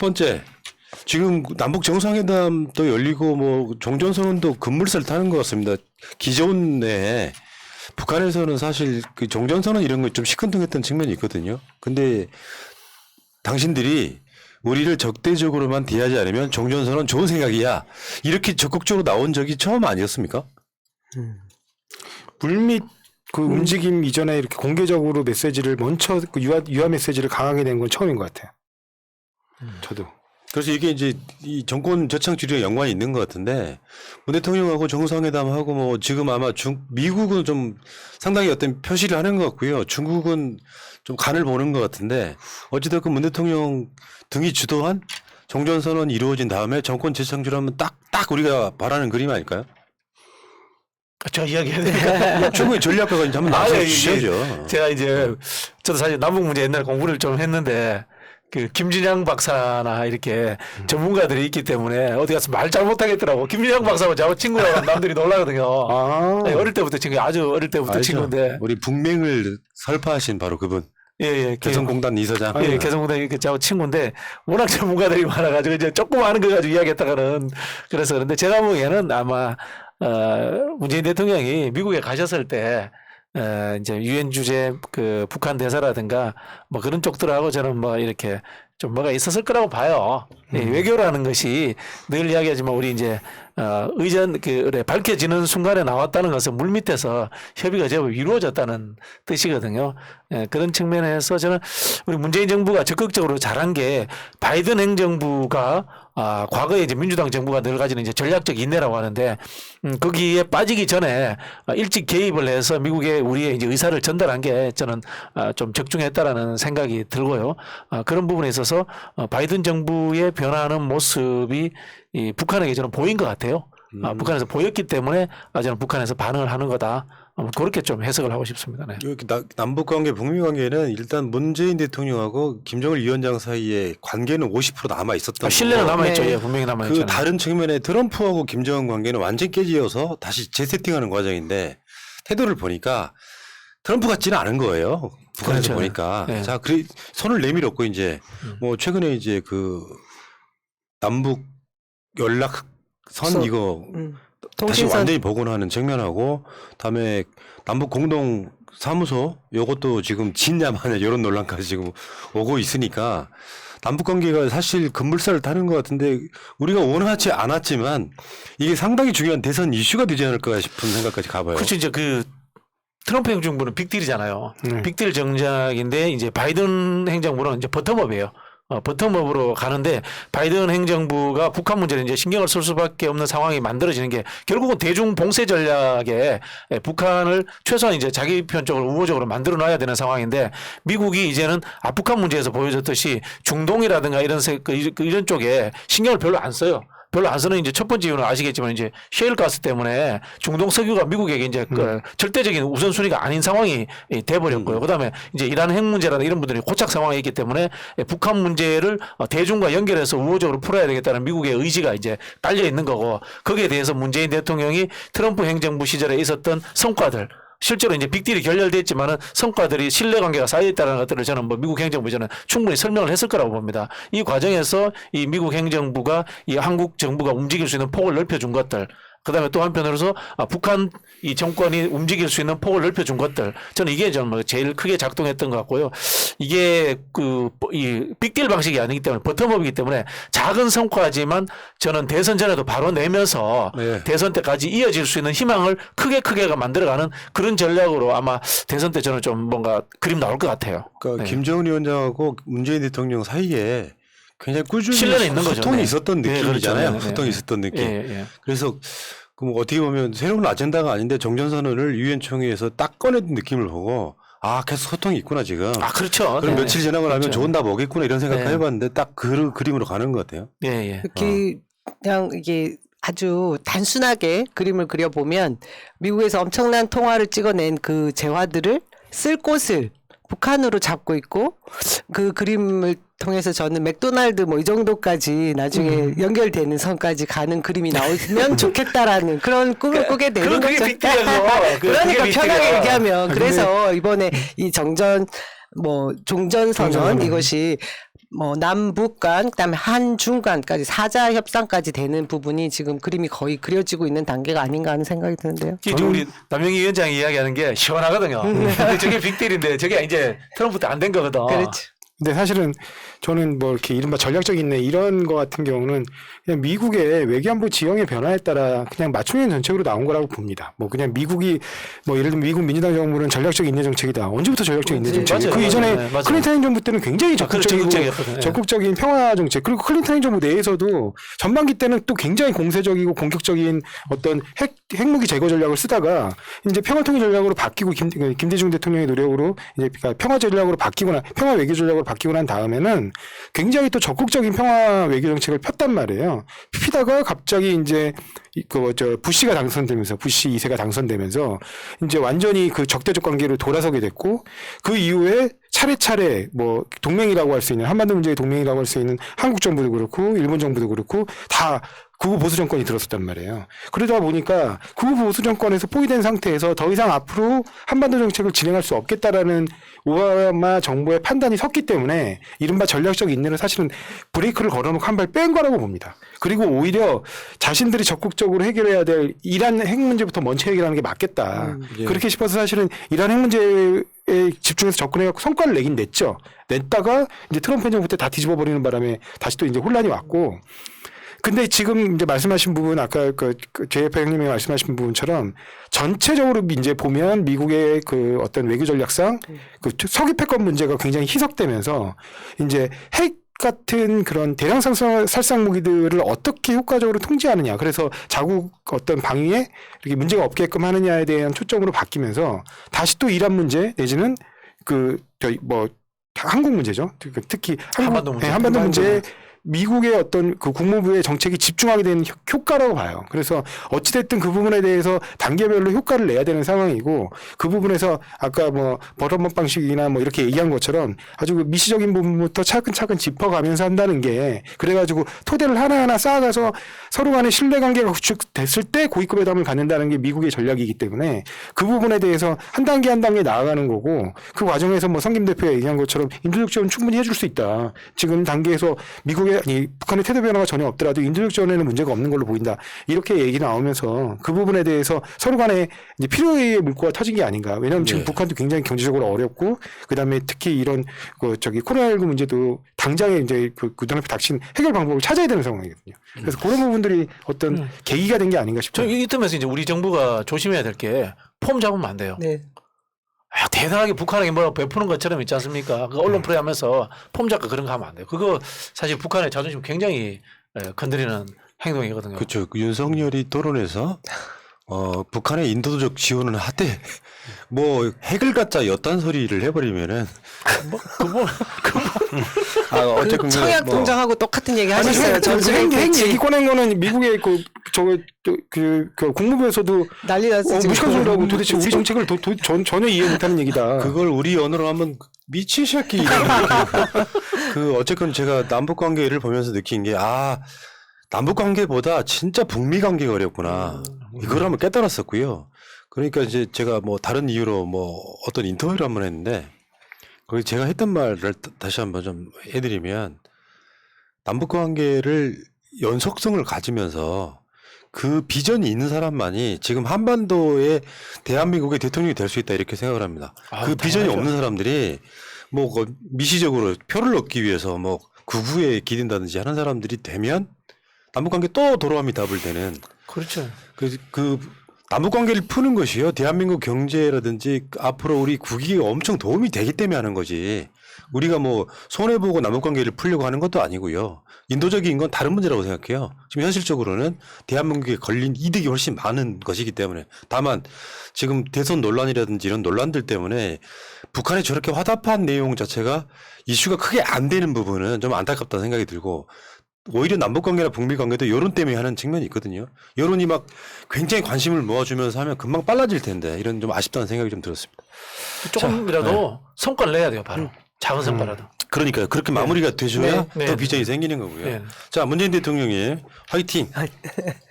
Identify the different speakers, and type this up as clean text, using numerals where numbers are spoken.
Speaker 1: 번째, 지금 남북 정상회담도 열리고 뭐 종전선언도 급물살 타는 것 같습니다. 기존 내에 북한에서는 사실 그 종전선언 이런 거 좀 시큰둥했던 측면이 있거든요. 근데 당신들이 우리를 적대적으로만 대하지 않으면 종전선언 좋은 생각이야. 이렇게 적극적으로 나온 적이 처음 아니었습니까?
Speaker 2: 물밑 그 움직임 이전에 이렇게 공개적으로 메시지를 먼저 그 유화 메시지를 강하게 낸 건 처음인 것 같아요. 저도.
Speaker 1: 그래서 이게 이제 이 정권 저창출이랑 연관이 있는 것 같은데 문 대통령하고 정상회담하고 뭐 지금 아마 미국은 좀 상당히 어떤 표시를 하는 것 같고요. 중국은 좀 간을 보는 것 같은데 어찌됐건 문 대통령 등이 주도한 종전선언이 이루어진 다음에 정권 재창출하면 딱 우리가 바라는 그림 아닐까요?
Speaker 3: 저 이야기 해야 되니까.
Speaker 1: 중국의 전략가가 이제 한번 나서 주셔야죠.
Speaker 3: 제가 이제 저도 사실 남북 문제 옛날에 공부를 좀 했는데 그 김진양 박사나 이렇게 전문가들이 있기 때문에 어디 가서 말 잘못하겠더라고. 김진양 박사하고 저하고 친구라고 남들이 놀라거든요. 네, 어릴 때부터 친구, 아주 어릴 때부터
Speaker 1: 알죠.
Speaker 3: 친구인데.
Speaker 1: 우리 북맹을 설파하신 바로 그분.
Speaker 3: 예.
Speaker 1: 개성공단 이사장.
Speaker 3: 예, 개성공단 이렇게 저하고 친구인데 워낙 전문가들이 많아가지고 이제 조금 아는 거 가지고 이야기했다가는 그래서 그런데 제가 보기에는 아마 문재인 대통령이 미국에 가셨을 때 이제 유엔 주재 그 북한 대사라든가 뭐 그런 쪽들하고 저는 뭐 이렇게 좀 뭐가 있었을 거라고 봐요. 예, 외교라는 것이 늘 이야기하지만 우리 이제 의전 그래 밝혀지는 순간에 나왔다는 것은 물밑에서 협의가 제법 이루어졌다는 뜻이거든요. 예, 그런 측면에서 저는 우리 문재인 정부가 적극적으로 잘한 게 바이든 행정부가 과거에 이제 민주당 정부가 늘 가지는 이제 전략적 인내라고 하는데 거기에 빠지기 전에 일찍 개입을 해서 미국에 우리의 이제 의사를 전달한 게 저는 좀 적중했다라는 생각이 들고요. 그런 부분에 있어서 바이든 정부의 변화하는 모습이 이 북한에게 저는 보인 것 같아요. 북한에서 보였기 때문에 저는 북한에서 반응을 하는 거다. 그렇게 좀 해석을 하고 싶습니다. 네.
Speaker 1: 여기 남북관계, 북미관계는 일단 문재인 대통령하고 김정일 위원장 사이에 관계는 50% 남아 있었던
Speaker 3: 신뢰는
Speaker 1: 거고
Speaker 3: 남아있죠.
Speaker 4: 네.
Speaker 3: 예, 분명히 남아있죠.
Speaker 1: 그 다른 측면에 트럼프하고 김정은 관계는 완전 깨지어서 다시 재세팅하는 과정인데 태도를 보니까 트럼프 같지는 않은 거예요. 북한에서
Speaker 3: 그렇죠.
Speaker 1: 보니까.
Speaker 3: 네.
Speaker 1: 자, 그래 손을 내밀었고 이제 뭐 최근에 이제 그 남북 연락선 이거 다시
Speaker 4: 통신선.
Speaker 1: 완전히 복원하는 측면하고 다음에 남북 공동 사무소 요것도 지금 진냐 마냐 이런 논란까지 지금 오고 있으니까 남북 관계가 사실 급물살을 타는 것 같은데 우리가 원하지 않았지만 이게 상당히 중요한 대선 이슈가 되지 않을까 싶은 생각까지 가봐요.
Speaker 3: 그렇죠. 이제 그 트럼프 행정부는 빅딜이잖아요. 빅딜 정작인데 이제 바이든 행정부는 이제 버텀업이에요. 버텀업으로 가는데 바이든 행정부가 북한 문제를 이제 신경을 쓸 수밖에 없는 상황이 만들어지는 게 결국은 대중 봉쇄 전략에 북한을 최소한 이제 자기 편 쪽을 우호적으로 만들어 놔야 되는 상황인데 미국이 이제는 북한 문제에서 보여줬듯이 중동이라든가 이런 쪽에 신경을 별로 안 써요. 별로 안 쓰는 이제 첫 번째 이유는 아시겠지만 이제 셰일 가스 때문에 중동 석유가 미국에게 이제 그 절대적인 우선순위가 아닌 상황이 돼버렸고요. 그다음에 이제 이란 핵 문제라든가 이런 분들이 고착 상황에 있기 때문에 북한 문제를 대중과 연결해서 우호적으로 풀어야 되겠다는 미국의 의지가 이제 깔려 있는 거고 거기에 대해서 문재인 대통령이 트럼프 행정부 시절에 있었던 성과들 실제로 이제 빅딜이 결렬됐지만은 성과들이 신뢰관계가 쌓여있다는 것들을 저는 뭐 미국 행정부 저는 충분히 설명을 했을 거라고 봅니다. 이 과정에서 이 미국 행정부가 이 한국 정부가 움직일 수 있는 폭을 넓혀준 것들 그다음에 또 한편으로서 북한 이 정권이 움직일 수 있는 폭을 넓혀준 것들 저는 이게 좀 제일 크게 작동했던 것 같고요. 이게 이 빅딜 방식이 아니기 때문에 버텀업이기 때문에 작은 성과지만 저는 대선 전에도 바로 내면서
Speaker 1: 네.
Speaker 3: 대선 때까지 이어질 수 있는 희망을 크게가 만들어가는 그런 전략으로 아마 대선 때 저는 좀 뭔가 그림 나올 것 같아요.
Speaker 1: 그러니까
Speaker 3: 네.
Speaker 1: 김정은 위원장하고 문재인 대통령 사이에 굉장히 꾸준히
Speaker 3: 신뢰는 있는 거죠.
Speaker 1: 소통이
Speaker 3: 네.
Speaker 1: 있었던
Speaker 3: 네,
Speaker 1: 느낌이잖아요.
Speaker 3: 그렇죠. 네,
Speaker 1: 소통이
Speaker 3: 네.
Speaker 1: 있었던 느낌.
Speaker 3: 예.
Speaker 1: 그래서 그럼 어떻게 보면 새로운 아젠다가 아닌데 정전선언을 유엔 총회에서 딱 꺼낸 느낌을 보고 계속 소통이 있구나 지금.
Speaker 3: 그렇죠.
Speaker 1: 그럼
Speaker 3: 네.
Speaker 1: 며칠 지나고 나면
Speaker 3: 그렇죠.
Speaker 1: 좋은 답 오겠구나 이런 생각
Speaker 3: 네.
Speaker 1: 해봤는데 딱 그 그림으로 가는 것 같아요.
Speaker 3: 예.
Speaker 4: 그냥 이게 아주 단순하게 그림을 그려보면 미국에서 엄청난 통화를 찍어낸 그 재화들을 쓸 곳을 북한으로 잡고 있고 그 그림을 통해서 저는 맥도날드 뭐 이 정도까지 나중에 연결되는 선까지 가는 그림이 나오면 좋겠다라는 그런 꿈을 꾸게 되는
Speaker 3: 그게
Speaker 4: 거죠.
Speaker 3: 빅딜이라서.
Speaker 4: 그러니까
Speaker 3: 그게
Speaker 4: 편하게
Speaker 3: 빅딜이야.
Speaker 4: 얘기하면 그래서 이번에 이 종전선언
Speaker 2: 종전선언.
Speaker 4: 이것이 뭐 남북 간 그다음에 한중 간까지 사자 협상까지 되는 부분이 지금 그림이 거의 그려지고 있는 단계가 아닌가 하는 생각이 드는데요.
Speaker 3: 이제 우리 남영희 위원장이 이야기하는 게 시원하거든요. 근데 저게 빅딜인데 저게 이제 트럼프 때 안 된 거거든.
Speaker 4: 그렇죠.
Speaker 2: 근데 사실은 저는 뭐 이렇게 이른바 전략적 인내 이런 거 같은 경우는 그냥 미국의 외교안보 지형의 변화에 따라 그냥 맞춤형 정책으로 나온 거라고 봅니다. 뭐 그냥 미국이 뭐 예를 들면 미국 민주당 정부는 전략적 인내 정책이다. 언제부터 전략적 인내 정책이에요?
Speaker 3: 맞아요.
Speaker 2: 그 이전에
Speaker 3: 네, 맞아요.
Speaker 2: 클린턴 행정부 때는 굉장히 적극적이고
Speaker 3: 적극적이었거든요.
Speaker 2: 적극적인 평화 정책 그리고 클린턴 행정부 내에서도 전반기 때는 또 굉장히 공세적이고 공격적인 어떤 핵무기 제거 전략을 쓰다가 이제 평화 통일 전략으로 바뀌고 김대중 대통령의 노력으로 이제 그러니까 평화 전략으로 바뀌거나 평화 외교 전략으로 바뀌고 난 다음에는 굉장히 또 적극적인 평화 외교 정책을 폈단 말이에요. 피다가 갑자기 이제 부시가 당선되면서 부시 2세가 당선되면서 이제 완전히 그 적대적 관계로 돌아서게 됐고 그 이후에 차례차례 뭐 동맹이라고 할 수 있는 한반도 문제의 동맹이라고 할 수 있는 한국 정부도 그렇고 일본 정부도 그렇고 다 극우 보수 정권이 들었었단 말이에요. 그러다 보니까 극우 보수 정권에서 포위된 상태에서 더 이상 앞으로 한반도 정책을 진행할 수 없겠다라는 오바마 정부의 판단이 섰기 때문에 이른바 전략적 인내를 사실은 브레이크를 걸어놓고 한 발 뺀 거라고 봅니다. 그리고 오히려 자신들이 적극적으로 해결해야 될 이란 핵 문제부터 먼저 해결하는 게 맞겠다.
Speaker 1: 예.
Speaker 2: 그렇게 싶어서 사실은 이란 핵 문제에 집중해서 접근해갖고 성과를 내긴 냈죠. 냈다가 이제 트럼프 행정부 때 다 뒤집어 버리는 바람에 다시 또 이제 혼란이 왔고. 근데 지금 이제 말씀하신 부분 아까 그 JF 형님이 말씀하신 부분처럼 전체적으로 이제 보면 미국의 그 어떤 외교 전략상 그 석유 패권 문제가 굉장히 희석되면서 이제 핵 같은 그런 대량 살상 무기들을 어떻게 효과적으로 통제하느냐. 그래서 자국 어떤 방위에 이렇게 문제가 없게끔 하느냐에 대한 초점으로 바뀌면서 다시 또 이란 문제 내지는 한국 문제죠. 특히
Speaker 3: 한반도 문제.
Speaker 2: 한반도 문제에 미국의 어떤 그 국무부의 정책이 집중하게 되는 효과라고 봐요. 그래서 어찌됐든 그 부분에 대해서 단계별로 효과를 내야 되는 상황이고 그 부분에서 아까 뭐 버릇법 방식이나 뭐 이렇게 얘기한 것처럼 아주 그 미시적인 부분부터 차근차근 짚어가면서 한다는 게 그래가지고 토대를 하나하나 쌓아가서 서로 간의 신뢰관계가 구축됐을 때 고위급 회담을 갖는다는 게 미국의 전략이기 때문에 그 부분에 대해서 한 단계 한 단계 나아가는 거고 그 과정에서 뭐 성김 대표가 얘기한 것처럼 인도적 지원 충분히 해줄 수 있다. 지금 단계에서 북한의 태도 변화가 전혀 없더라도 인도적 지원에는 문제가 없는 걸로 보인다. 이렇게 얘기 나오면서 그 부분에 대해서 서로 간에 이제 필요의 물꼬가 터진 게 아닌가. 왜냐하면 지금 북한도 굉장히 경제적으로 어렵고 그다음에 특히 이런 코로나19 문제도 당장에 이제 그 눈앞에 닥친 해결 방법을 찾아야 되는 상황이거든요. 그래서 그런 부분들이 어떤 계기가 된 게 아닌가 싶어요.
Speaker 3: 이 틈에서 이제 우리 정부가 조심해야 될 게 폼 잡으면 안 돼요.
Speaker 4: 네.
Speaker 3: 대단하게 북한에게 뭐라고 베푸는 것처럼 있지 않습니까? 그 언론 프레이 하면서 폼 잡고 그런 거 하면 안 돼요. 그거 사실 북한의 자존심 굉장히 건드리는 행동이거든요.
Speaker 1: 그렇죠. 그 윤석열이 토론에서 북한의 인도적 지원은 하되 뭐 핵을 갖자 엿단 소리를 해버리면은 어쨌든
Speaker 4: 청약 통장하고 똑같은 얘기 하셨어요.
Speaker 2: 핵 얘기 꺼낸 거는 미국의 그 국무부에서도
Speaker 4: 난리 났어.
Speaker 2: 무식한 소리라고 도대체 우리 정책을 전혀 이해 못하는 얘기다.
Speaker 1: 그걸 우리 언어로 하면 미친 새끼. 그 어쨌든 제가 남북 관계를 보면서 느낀 게 남북 관계보다 진짜 북미 관계가 어렵구나. 이걸 한번 깨달았었고요. 그러니까 이제 제가 뭐 다른 이유로 뭐 어떤 인터뷰를 한번 했는데 거기 제가 했던 말을 다시 한번 좀 해드리면 남북 관계를 연속성을 가지면서 그 비전이 있는 사람만이 지금 한반도의 대한민국의 대통령이 될 수 있다 이렇게 생각을 합니다. 그 비전이 없는 사람들이 뭐 미시적으로 표를 얻기 위해서 뭐 극우에 기댄다든지 하는 사람들이 되면 남북관계 또 도로함이 답을 되는.
Speaker 3: 그렇죠.
Speaker 1: 그 남북관계를 푸는 것이요. 대한민국 경제라든지 앞으로 우리 국익에 엄청 도움이 되기 때문에 하는 거지. 우리가 뭐 손해보고 남북관계를 풀려고 하는 것도 아니고요. 인도적인 건 다른 문제라고 생각해요. 지금 현실적으로는 대한민국에 걸린 이득이 훨씬 많은 것이기 때문에. 다만 지금 대선 논란이라든지 이런 논란들 때문에 북한이 저렇게 화답한 내용 자체가 이슈가 크게 안 되는 부분은 좀 안타깝다는 생각이 들고 오히려 남북관계나 북미관계도 여론 때문에 하는 측면이 있거든요. 여론이 막 굉장히 관심을 모아주면서 하면 금방 빨라질 텐데 이런 좀 아쉽다는 생각이 좀 들었습니다.
Speaker 3: 조금이라도 성과를 내야 돼요. 바로. 작은 성과라도.
Speaker 1: 그러니까요. 그렇게 마무리가 돼줘야
Speaker 3: 네.
Speaker 1: 더 비전이 생기는 거고요.
Speaker 3: 네.
Speaker 1: 자, 문재인 대통령이 화이팅!